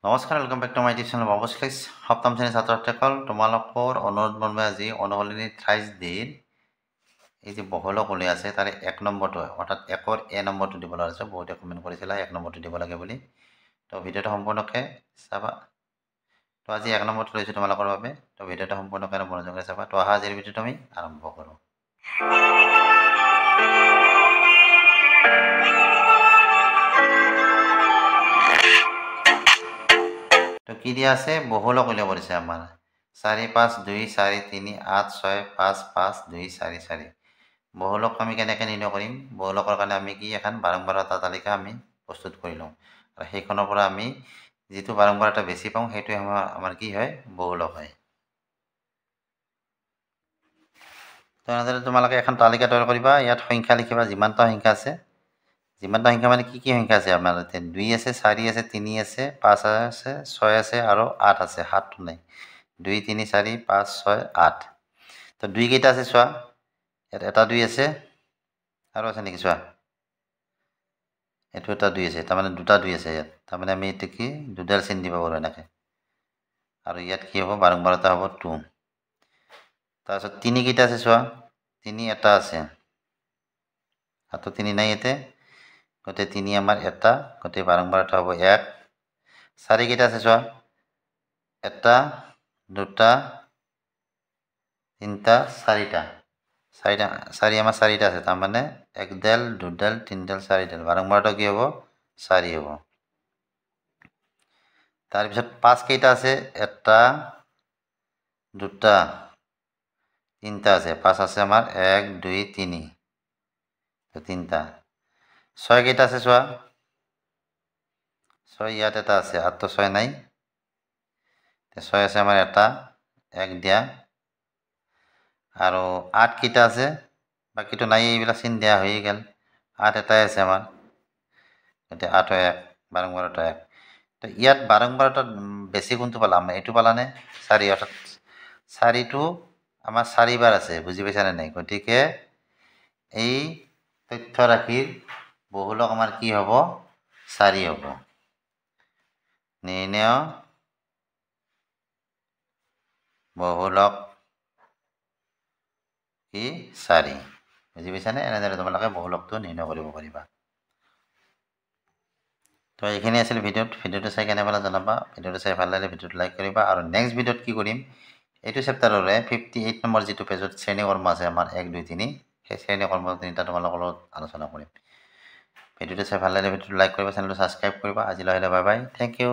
নমস্কাৰ, welcome back to my tuition বাবুস class. সপ্তম শ্ৰেণীৰ ছাত্ৰ ছাত্ৰীসকল, তোমালোকৰ অনুৰোধ মৰ্মে আজি অনুশীলনী 23 এই যে বহলক উলিয়াই আছে তাৰে 1 নম্বৰটো অৰ্থাৎ 1ৰ এ নম্বৰটো দিব লাগিছে। বহুতে কমেণ্ট কৰিছিল 1 নম্বৰটো দিব লাগে বুলি। তো ভিডিঅ'টো সম্পূৰ্ণকৈ চাবা। তো আজি 1 নম্বৰটো লৈছোঁ তোমালোকৰ বাবে। তো ভিডিঅ'টো সম্পূৰ্ণকৈ মনোযোগেৰে চাবা। তো আহা আজিৰ ভিডিঅ'টো আমি আৰম্ভ কৰোঁ। তো কি দিয়া আছে? বহুলক উলিয়াব দিছে আমাৰ 4 5 2 4 3 8 6 5 5 2 4 4। বহুলক আমি কেনেকৈ নিৰ্ণয় কৰিম? বহুলকৰ কাৰণে আমি কি এখন বাৰম্বাৰ এটা তালিকা আমি প্ৰস্তুত কৰি লওঁ আৰু সেইখনৰ পৰা আমি যিটো বাৰম্বাৰ এটা বেছি পাওঁ সেইটোৱে আমাৰ কি হয়? বহুলক হয়। তো এনেদৰে তোমালোকে এখন তালিকা তৈয়াৰ কৰিবা। ইয়াত সংখ্যা লিখিবা, যিমানটা সংখ্যা আছে। যিমানটা সংখ্যা মানে কি সংখ্যা আছে? আমাৰ 2 আছে, 4 আছে, 3 আছে, 5 আছে, 6 আছে আৰু 8 আছে। 7টো নাই। 2 3 4 5 6 8। তো 2 কেইটা আছে চোৱা। ইয়াত এটা 2 আছে আৰু আছে নেকি চোৱা? এইটো এটা 2 আছে, তাৰমানে দুটা 2 আছে ইয়াত। তাৰমানে আমি এইটো কি দুডাল চিন দিব পাৰোঁ এনেকৈ। আৰু ইয়াত কি হ'ব? বাৰম্বাৰতা হ'ব 2। তাৰপিছত 3 কেইটা আছে চোৱা। 3 এটা আছে, হাতত 3 নাই ইয়াতে। গোটেই 3 আমাৰ এটা, গোটেই বাৰম্বাৰতা হ'ব 1। 4 কেইটা আছে চোৱা। এটা, দুটা, তিনিটা, চাৰিটা। 4 আমাৰ 4টা আছে, তাৰমানে 1 ডাল, 2 ডাল, 3 ডাল, 4 ডাল। বাৰম্বাৰতা কি হ'ব? 4 হ'ব। তাৰপিছত 5 কেইটা আছে? এটা, দুটা, তিনিটা আছে। 5 আছে আমাৰ 1 2 3, তিনিটা। 6 কেইটা আছে চোৱা। 6 ইয়াত এটা আছে, 8টো 6 নাই। 6 আছে আমাৰ এটা, 1 দিয়া। আৰু 8 কেইটা আছে? বাকীটো নাই, এইবিলাক চিন দিয়া হৈ গ'ল। 8 এটাই আছে আমাৰ, গতিকে 8 1, বাৰম্বাৰতা 1। তো ইয়াত বাৰম্বাৰতা বেছি কোনটো পালাম? এইটো পালানে? 4, অৰ্থাৎ 4টো আমাৰ 4 বাৰ আছে। বুজি পাইছানে নাই? গতিকে এই তথ্য ৰাশিৰ বহুলক আমাৰ কি হ'ব? 4 হ'ব। নিৰ্ণয় বহুলক কি? 4। বুজি পাইছানে? এনেদৰে তোমালোকে বহুলকটো নিৰ্ণয় কৰিব পাৰিবা। তো এইখিনি আছিল ভিডিঅ'টো চাই কেনে পালা জনাবা। ভিডিঅ'টো চাই ভাল লাগিলে ভিডিঅ'টো লাইক কৰিবা। আৰু নেক্সট ভিডিঅ'ত কি কৰিম? এইটো চেপ্টাৰৰে 58 নম্বৰ যিটো পেজত শ্ৰেণীকৰ্ম আছে আমাৰ 1 2 3, সেই শ্ৰেণীকৰ্ম 3টা তোমালোকৰ লগত আলোচনা কৰিম। ভিডিঅ'টো চাই ভাল লাগিলে ভিডিঅ'টো লাইক কৰিবা, চেনেলটো ছাবস্ক্ৰাইব কৰিবা। আজিলৈ আহিলে বাই বাই, থেংক ইউ।